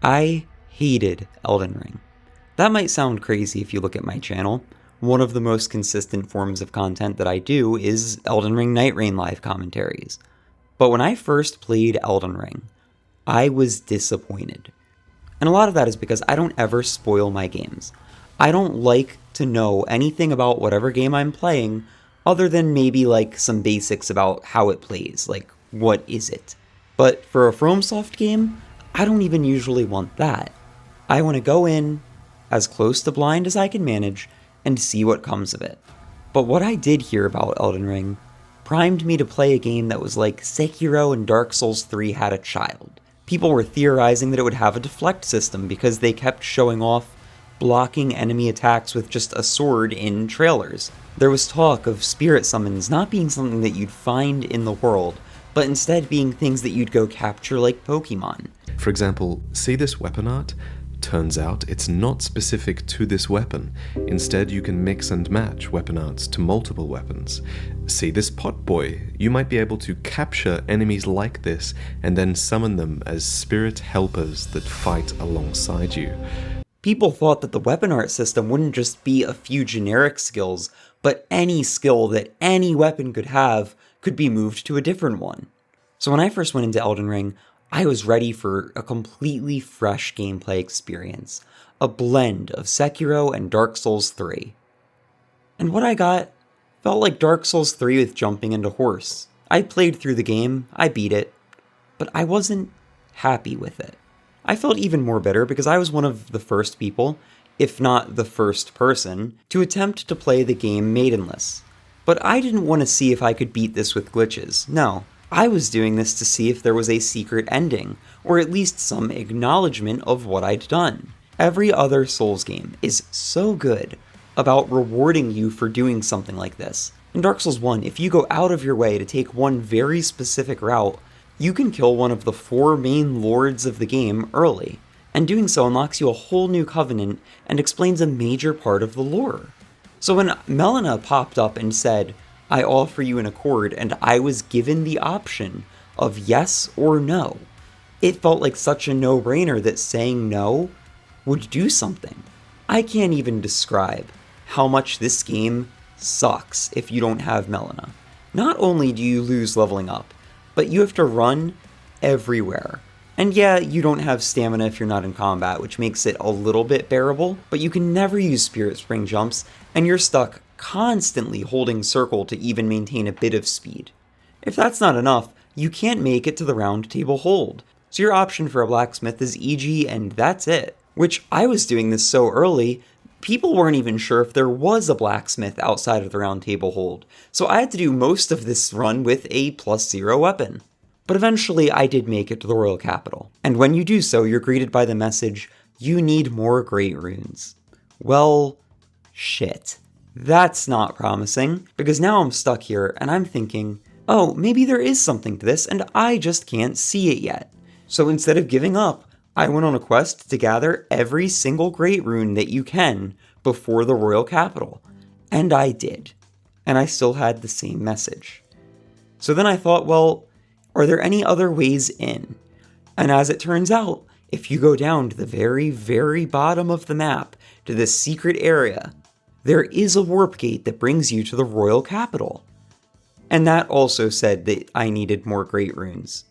I hated Elden Ring. That might sound crazy if you look at my channel. One of the most consistent forms of content that I do is Elden Ring Night Rain live commentaries. But when I first played Elden Ring, I was disappointed. And a lot of that is because I don't ever spoil my games. I don't like to know anything about whatever game I'm playing other than maybe like some basics about how it plays, like what is it. But for a Fromsoft game, I don't even usually want that. I want to go in as close to blind as I can manage and see what comes of it. But what I did hear about Elden Ring primed me to play a game that was like Sekiro and Dark Souls 3 had a child. People were theorizing that it would have a deflect system because they kept showing off blocking enemy attacks with just a sword in trailers. There was talk of spirit summons not being something that you'd find in the world, but instead being things that you'd go capture like Pokemon. For example, see this weapon art? Turns out it's not specific to this weapon. Instead, you can mix and match weapon arts to multiple weapons. See this pot boy? You might be able to capture enemies like this and then summon them as spirit helpers that fight alongside you. People thought that the weapon art system wouldn't just be a few generic skills, but any skill that any weapon could have could be moved to a different one. So when I first went into Elden Ring, I was ready for a completely fresh gameplay experience, a blend of Sekiro and Dark Souls 3. And what I got felt like Dark Souls 3 with jumping into horse. I played through the game, I beat it, but I wasn't happy with it. I felt even more bitter because I was one of the first people, if not the first person, to attempt to play the game Maidenless. But I didn't want to see if I could beat this with glitches, no. I was doing this to see if there was a secret ending, or at least some acknowledgement of what I'd done. Every other Souls game is so good about rewarding you for doing something like this. In Dark Souls 1, if you go out of your way to take one very specific route, you can kill one of the 4 main lords of the game early, and doing so unlocks you a whole new covenant and explains a major part of the lore. So when Melina popped up and said, "I offer you an accord," and I was given the option of yes or no, it felt like such a no-brainer that saying no would do something. I can't even describe how much this game sucks if you don't have Melina. Not only do you lose leveling up, but you have to run everywhere. And yeah, you don't have stamina if you're not in combat, which makes it a little bit bearable, but you can never use Spirit Spring jumps, and you're stuck constantly holding circle to even maintain a bit of speed. If that's not enough, you can't make it to the round table hold, so your option for a blacksmith is EG and that's it. Which I was doing this so early, people weren't even sure if there was a blacksmith outside of the round table hold, so I had to do most of this run with a +0 weapon. But eventually I did make it to the Royal Capital, and when you do so, you're greeted by the message, "You need more great runes." Well, shit. That's not promising, because now I'm stuck here and I'm thinking, oh, maybe there is something to this and I just can't see it yet. So instead of giving up, I went on a quest to gather every single great rune that you can before the Royal Capital. And I did. And I still had the same message. So then I thought, well, are there any other ways in? And as it turns out, if you go down to the very, very bottom of the map, to this secret area, there is a warp gate that brings you to the Royal Capital. And that also said that I needed more great runes.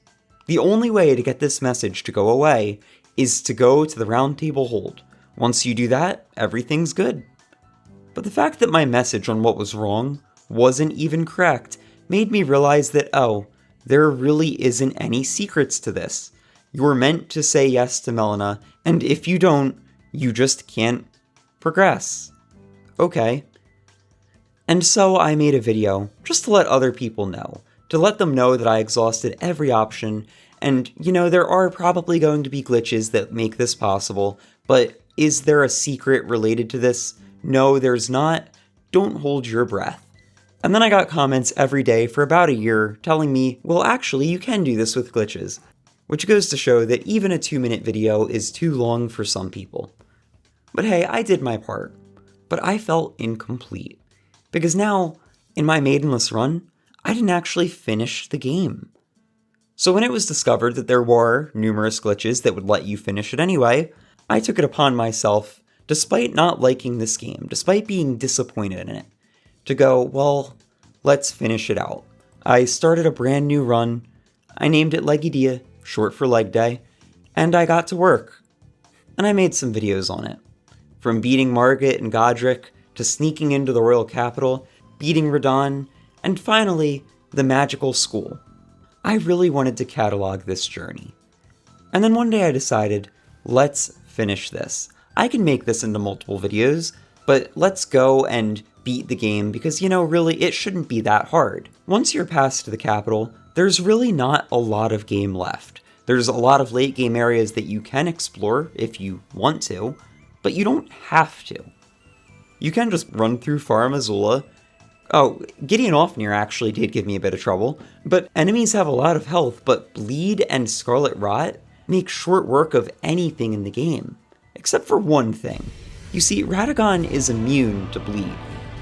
The only way to get this message to go away is to go to the round table hold. Once you do that, everything's good. But the fact that my message on what was wrong wasn't even correct made me realize that, oh, there really isn't any secrets to this. You're meant to say yes to Melina, and if you don't, you just can't progress. Okay. And so I made a video just to let other people know, to let them know that I exhausted every option, and there are probably going to be glitches that make this possible, but is there a secret related to this? No, there's not. Don't hold your breath. And then I got comments every day for about a year telling me, well, actually, you can do this with glitches, which goes to show that even a 2-minute video is too long for some people. But hey, I did my part. But I felt incomplete, because now, in my Maidenless run, I didn't actually finish the game. So when it was discovered that there were numerous glitches that would let you finish it anyway, I took it upon myself, despite not liking this game, despite being disappointed in it, to go, well, let's finish it out. I started a brand new run. I named it Legidia, short for Leg Day, and I got to work. And I made some videos on it. From beating Margit and Godric, to sneaking into the royal capital, beating Radahn, and finally, the magical school. I really wanted to catalog this journey. And then one day I decided, let's finish this. I can make this into multiple videos, but let's go and beat the game because, really, it shouldn't be that hard. Once you're past the capital, there's really not a lot of game left. There's a lot of late game areas that you can explore if you want to, but you don't have to. You can just run through Farum Azula. Oh, Gideon Ofnir actually did give me a bit of trouble, but enemies have a lot of health, but Bleed and Scarlet Rot make short work of anything in the game. Except for one thing. You see, Radagon is immune to Bleed,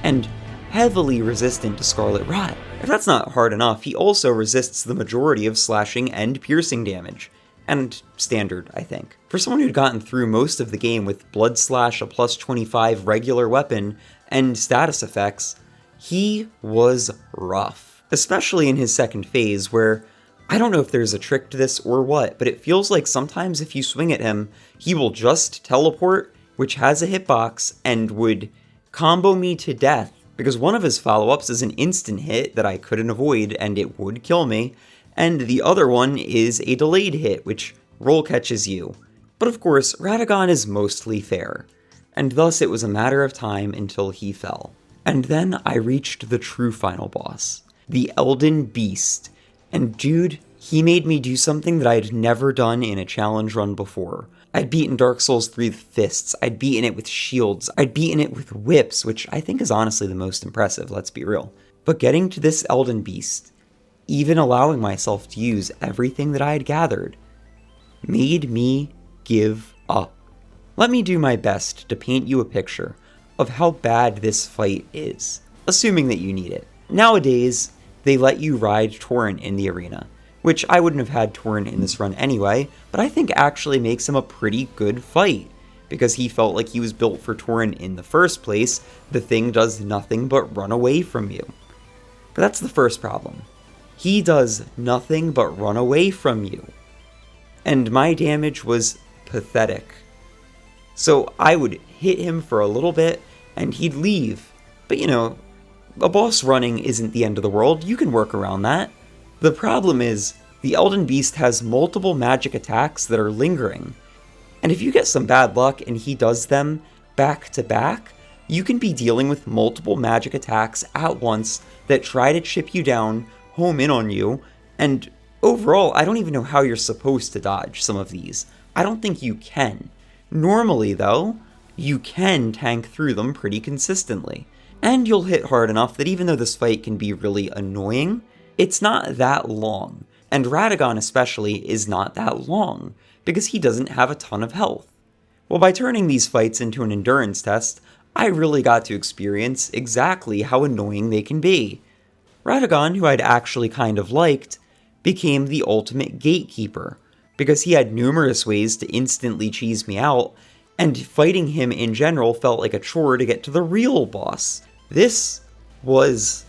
and heavily resistant to Scarlet Rot. If that's not hard enough, he also resists the majority of slashing and piercing damage. And standard, I think. For someone who'd gotten through most of the game with Blood Slash, a plus 25 regular weapon, and status effects, he was rough. Especially in his second phase, where I don't know if there's a trick to this or what, but it feels like sometimes if you swing at him, he will just teleport, which has a hitbox, and would combo me to death. Because one of his follow-ups is an instant hit that I couldn't avoid, and it would kill me. And the other one is a delayed hit, which roll catches you. But of course, Radagon is mostly fair, and thus it was a matter of time until he fell. And then I reached the true final boss, the Elden Beast. And dude, he made me do something that I'd never done in a challenge run before. I'd beaten Dark Souls 3 with fists, I'd beaten it with shields, I'd beaten it with whips, which I think is honestly the most impressive, let's be real. But getting to this Elden Beast, even allowing myself to use everything that I had gathered, made me give up. Let me do my best to paint you a picture of how bad this fight is, assuming that you need it. Nowadays, they let you ride Torrent in the arena, which I wouldn't have had Torrent in this run anyway, but I think actually makes him a pretty good fight, because he felt like he was built for Torrent in the first place. The thing does nothing but run away from you. But that's the first problem. He does nothing but run away from you. And my damage was pathetic. So I would hit him for a little bit, and he'd leave. But a boss running isn't the end of the world, you can work around that. The problem is, the Elden Beast has multiple magic attacks that are lingering. And if you get some bad luck and he does them back to back, you can be dealing with multiple magic attacks at once that try to chip you down, home in on you, and overall, I don't even know how you're supposed to dodge some of these. I don't think you can. Normally, though, you can tank through them pretty consistently. And you'll hit hard enough that even though this fight can be really annoying, it's not that long. And Radagon especially is not that long, because he doesn't have a ton of health. Well, by turning these fights into an endurance test, I really got to experience exactly how annoying they can be. Radagon, who I'd actually kind of liked, became the ultimate gatekeeper, because he had numerous ways to instantly cheese me out, and fighting him in general felt like a chore to get to the real boss. This was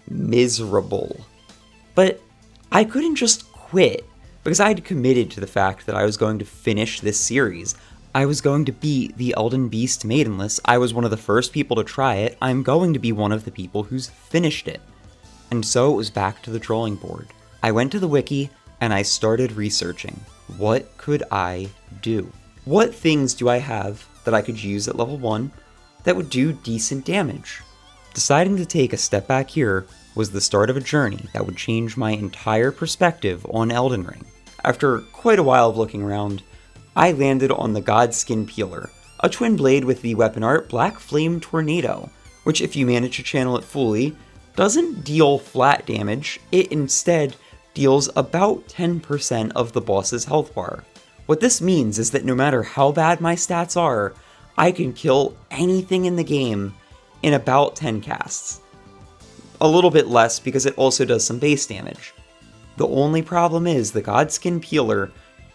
miserable. But I couldn't just quit, because I'd committed to the fact that I was going to finish this series. I was going to beat the Elden Beast Maidenless. I was one of the first people to try it. I'm going to be one of the people who's finished it. And so it was back to the drawing board. I went to the wiki, and I started researching. What could I do? What things do I have that I could use at level 1 that would do decent damage? Deciding to take a step back here was the start of a journey that would change my entire perspective on Elden Ring. After quite a while of looking around, I landed on the Godskin Peeler, a twin blade with the weapon art Black Flame Tornado, which if you manage to channel it fully, doesn't deal flat damage, it instead deals about 10% of the boss's health bar. What this means is that no matter how bad my stats are, I can kill anything in the game in about 10 casts. A little bit less because it also does some base damage. The only problem is the Godskin Peeler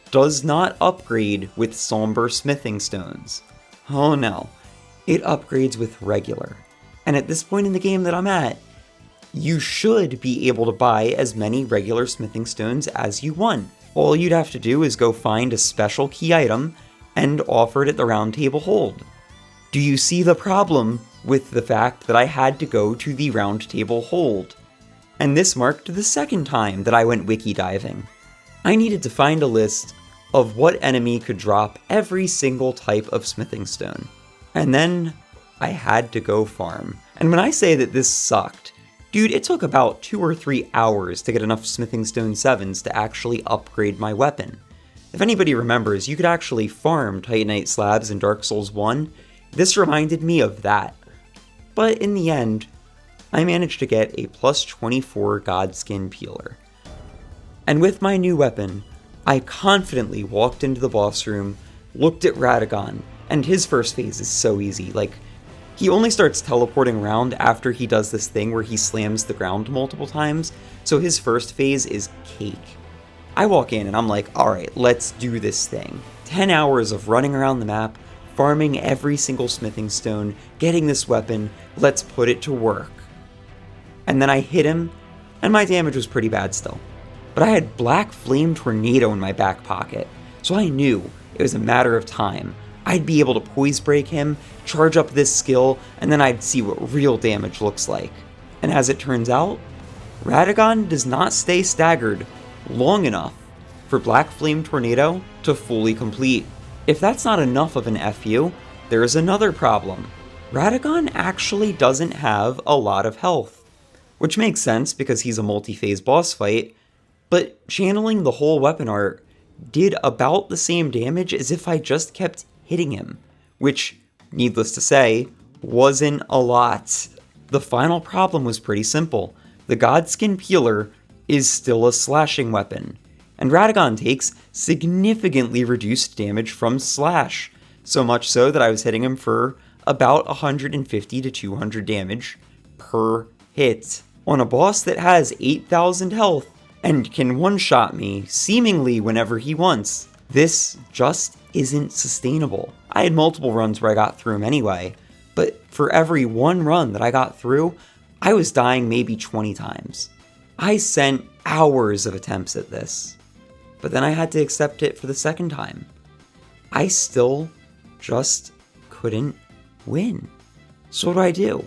does not upgrade with somber smithing stones. Oh no, it upgrades with regular. And at this point in the game that I'm at, you should be able to buy as many regular smithing stones as you want. All you'd have to do is go find a special key item and offer it at the round table hold. Do you see the problem with the fact that I had to go to the round table hold? And this marked the second time that I went wiki diving. I needed to find a list of what enemy could drop every single type of smithing stone. And then I had to go farm. And when I say that this sucked, dude, it took about 2 or 3 hours to get enough smithing stone 7s to actually upgrade my weapon. If anybody remembers, you could actually farm Titanite slabs in Dark Souls 1. This reminded me of that. But in the end, I managed to get a plus 24 Godskin Peeler. And with my new weapon, I confidently walked into the boss room, looked at Radagon, and his first phase is so easy. Like, he only starts teleporting around after he does this thing where he slams the ground multiple times, so his first phase is cake. I walk in and I'm like, alright, let's do this thing. 10 hours of running around the map, farming every single smithing stone, getting this weapon, let's put it to work. And then I hit him, and my damage was pretty bad still. But I had Black Flame Tornado in my back pocket, so I knew it was a matter of time. I'd be able to poise break him, charge up this skill, and then I'd see what real damage looks like. And as it turns out, Radagon does not stay staggered long enough for Black Flame Tornado to fully complete. If that's not enough of an FU, there is another problem. Radagon actually doesn't have a lot of health, which makes sense because he's a multi-phase boss fight, but channeling the whole weapon art did about the same damage as if I just kept hitting him, which, needless to say, wasn't a lot. The final problem was pretty simple. The Godskin Peeler is still a slashing weapon, and Radagon takes significantly reduced damage from slash, so much so that I was hitting him for about 150 to 200 damage per hit. On a boss that has 8,000 health and can one-shot me seemingly whenever he wants, this just isn't sustainable. I had multiple runs where I got through him anyway, but for every one run that I got through, I was dying maybe 20 times. I sent hours of attempts at this, but then I had to accept it for the second time. I still just couldn't win. So what do I do?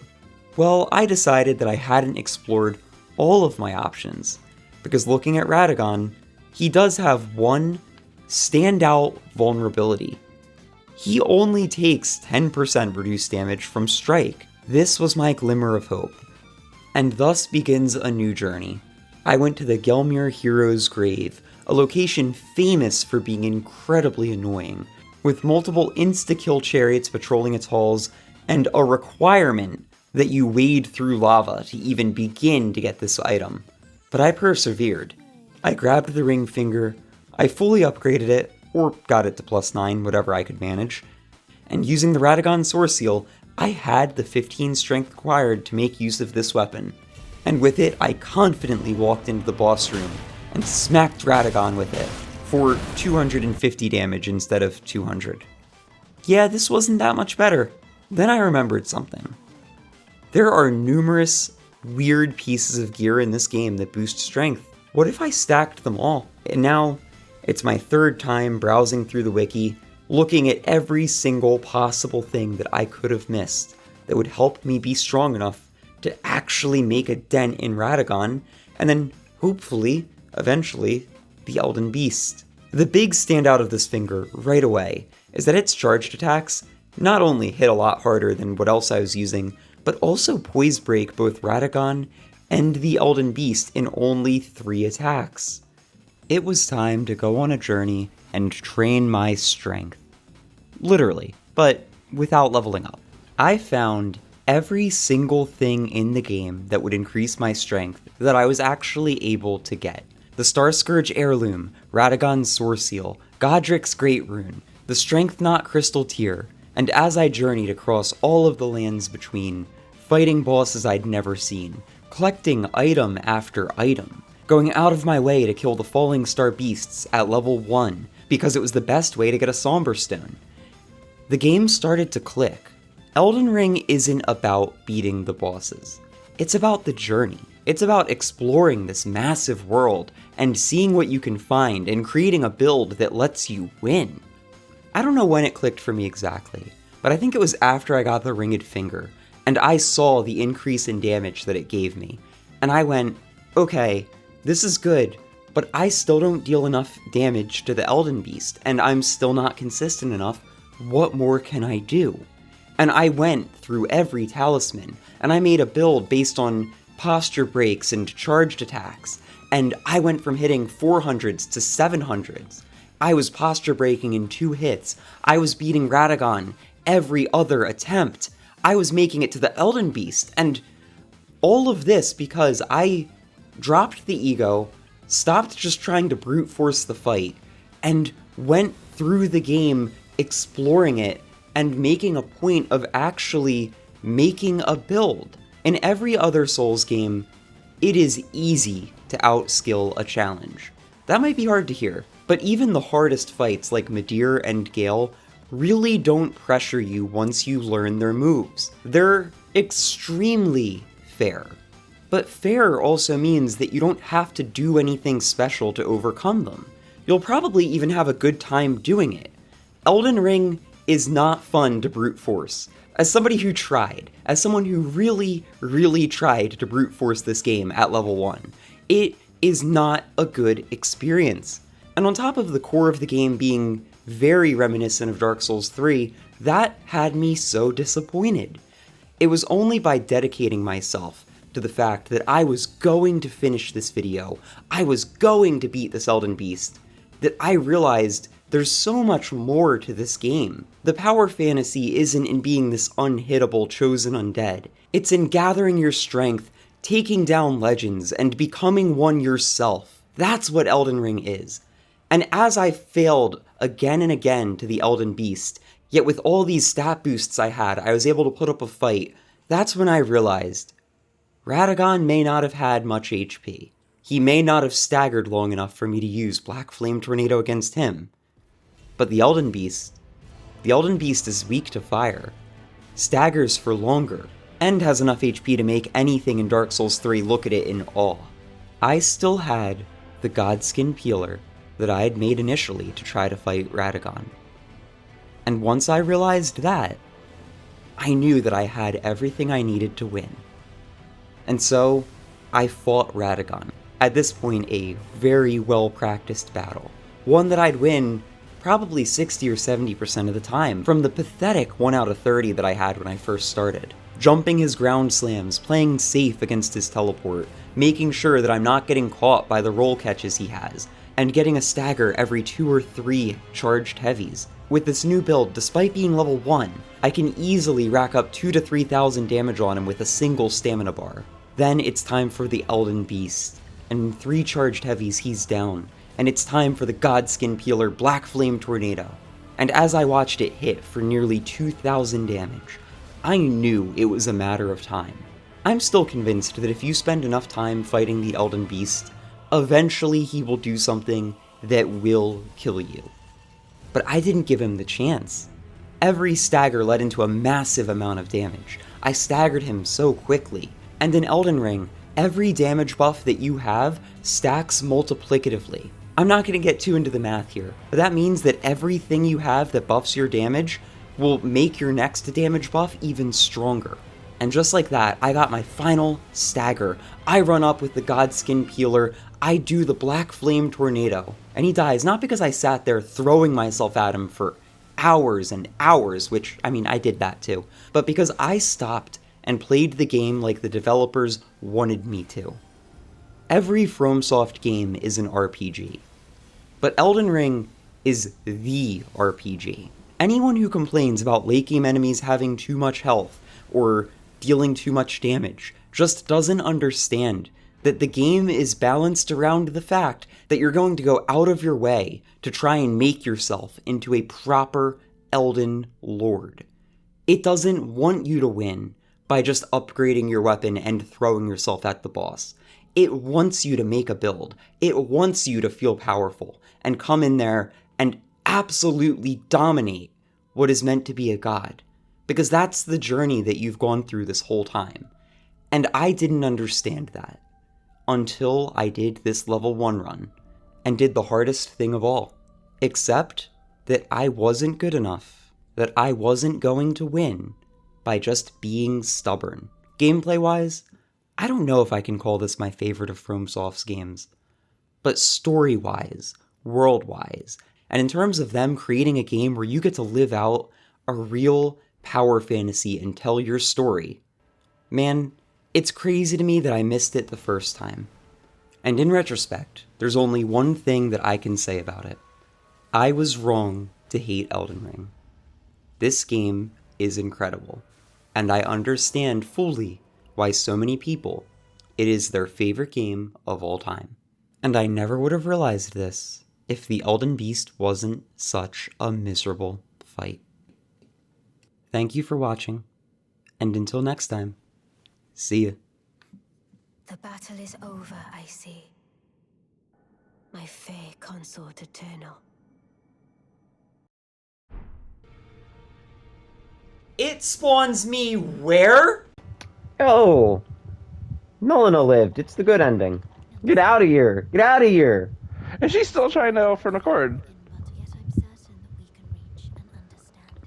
Well, I decided that I hadn't explored all of my options, because looking at Radagon, he does have one standout vulnerability. He only takes 10% reduced damage from strike. This was my glimmer of hope. And thus begins a new journey. I went to the Gelmir Hero's Grave, a location famous for being incredibly annoying, with multiple insta-kill chariots patrolling its halls, and a requirement that you wade through lava to even begin to get this item. But I persevered. I grabbed the ring finger, I fully upgraded it, or got it to +9, whatever I could manage, and using the Radagon Source Seal, I had the 15 strength required to make use of this weapon. And with it, I confidently walked into the boss room and smacked Radagon with it for 250 damage instead of 200. Yeah, this wasn't that much better. Then I remembered something. There are numerous weird pieces of gear in this game that boost strength. What if I stacked them all? And now, it's my third time browsing through the wiki, looking at every single possible thing that I could have missed that would help me be strong enough to actually make a dent in Radagon, and then, hopefully, eventually, the Elden Beast. The big standout of this finger, right away, is that its charged attacks not only hit a lot harder than what else I was using, but also poise break both Radagon and the Elden Beast in only 3 attacks. It was time to go on a journey and train my strength. Literally, but without leveling up. I found every single thing in the game that would increase my strength that I was actually able to get. The Star Scourge Heirloom, Radagon's Source Seal, Godric's Great Rune, the Strength Knot Crystal Tear, and as I journeyed across all of the lands between, fighting bosses I'd never seen, collecting item after item, going out of my way to kill the falling star beasts at level 1 because it was the best way to get a somber stone. The game started to click. Elden Ring isn't about beating the bosses. It's about the journey. It's about exploring this massive world and seeing what you can find and creating a build that lets you win. I don't know when it clicked for me exactly, but I think it was after I got the ringed finger and I saw the increase in damage that it gave me. And I went, okay, this is good, but I still don't deal enough damage to the Elden Beast, and I'm still not consistent enough. What more can I do? And I went through every talisman, and I made a build based on posture breaks and charged attacks, and I went from hitting 400s to 700s. I was posture breaking in 2 hits. I was beating Radagon every other attempt. I was making it to the Elden Beast, and all of this because I dropped the ego, stopped just trying to brute force the fight, and went through the game exploring it and making a point of actually making a build. In every other Souls game, it is easy to outskill a challenge. That might be hard to hear, but even the hardest fights like Midir and Gale really don't pressure you once you learn their moves. They're extremely fair. But fair also means that you don't have to do anything special to overcome them. You'll probably even have a good time doing it. Elden Ring is not fun to brute force. As somebody who tried, as someone who really tried to brute force this game at level 1, it is not a good experience. And on top of the core of the game being very reminiscent of Dark Souls 3, that had me so disappointed. It was only by dedicating myself to the fact that I was going to finish this video, I was going to beat this Elden Beast, that I realized there's so much more to this game. The power fantasy isn't in being this unhittable chosen undead. It's in gathering your strength, taking down legends, and becoming one yourself. That's what Elden Ring is. And as I failed again and again to the Elden Beast, yet with all these stat boosts I had, I was able to put up a fight, that's when I realized Radagon may not have had much HP. He may not have staggered long enough for me to use Black Flame Tornado against him. But the Elden Beast is weak to fire, staggers for longer, and has enough HP to make anything in Dark Souls 3 look at it in awe. I still had the Godskin Peeler that I had made initially to try to fight Radagon. And once I realized that, I knew that I had everything I needed to win. And so, I fought Radagon. At this point, a very well-practiced battle. One that I'd win probably 60 or 70% of the time, from the pathetic 1 out of 30 that I had when I first started. Jumping his ground slams, playing safe against his teleport, making sure that I'm not getting caught by the roll catches he has, and getting a stagger every 2 or 3 charged heavies. With this new build, despite being level 1, I can easily rack up 2,000 to 3,000 damage on him with a single stamina bar. Then it's time for the Elden Beast, and in 3 charged heavies he's down, and it's time for the Godskin Peeler Black Flame Tornado. And as I watched it hit for nearly 2,000 damage, I knew it was a matter of time. I'm still convinced that if you spend enough time fighting the Elden Beast, eventually he will do something that will kill you. But I didn't give him the chance. Every stagger led into a massive amount of damage. I staggered him so quickly. And in Elden Ring, every damage buff that you have stacks multiplicatively. I'm not going to get too into the math here, but that means that everything you have that buffs your damage will make your next damage buff even stronger. And just like that, I got my final stagger. I run up with the Godskin Peeler, I do the Black Flame Tornado, and he dies not because I sat there throwing myself at him for hours and hours, which, I mean, I did that too, but because I stopped and played the game like the developers wanted me to. Every Fromsoft game is an RPG, but Elden Ring is the RPG. Anyone who complains about late game enemies having too much health or dealing too much damage just doesn't understand that the game is balanced around the fact that you're going to go out of your way to try and make yourself into a proper Elden Lord. It doesn't want you to win by just upgrading your weapon and throwing yourself at the boss. It wants you to make a build. It wants you to feel powerful and come in there and absolutely dominate what is meant to be a god. Because that's the journey that you've gone through this whole time. And I didn't understand that until I did this level 1 run and did the hardest thing of all. Except that I wasn't good enough, that I wasn't going to win by just being stubborn. Gameplay-wise, I don't know if I can call this my favorite of Fromsoft's games, but story-wise, world-wise, and in terms of them creating a game where you get to live out a real power fantasy and tell your story, man, it's crazy to me that I missed it the first time. And in retrospect, there's only one thing that I can say about it. I was wrong to hate Elden Ring. This game is incredible, and I understand fully why so many people, it is their favorite game of all time. And I never would have realized this if the Elden Beast wasn't such a miserable fight. Thank you for watching, and until next time, see ya. The battle is over, I see. My fair consort eternal. It spawns me where? Oh, Melina lived. It's the good ending. Get out of here. Get out of here. And she's still trying to offer an accord.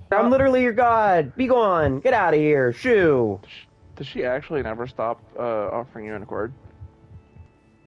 I'm literally your god. Be gone. Get out of here. Shoo. Does she actually never stop offering you an accord?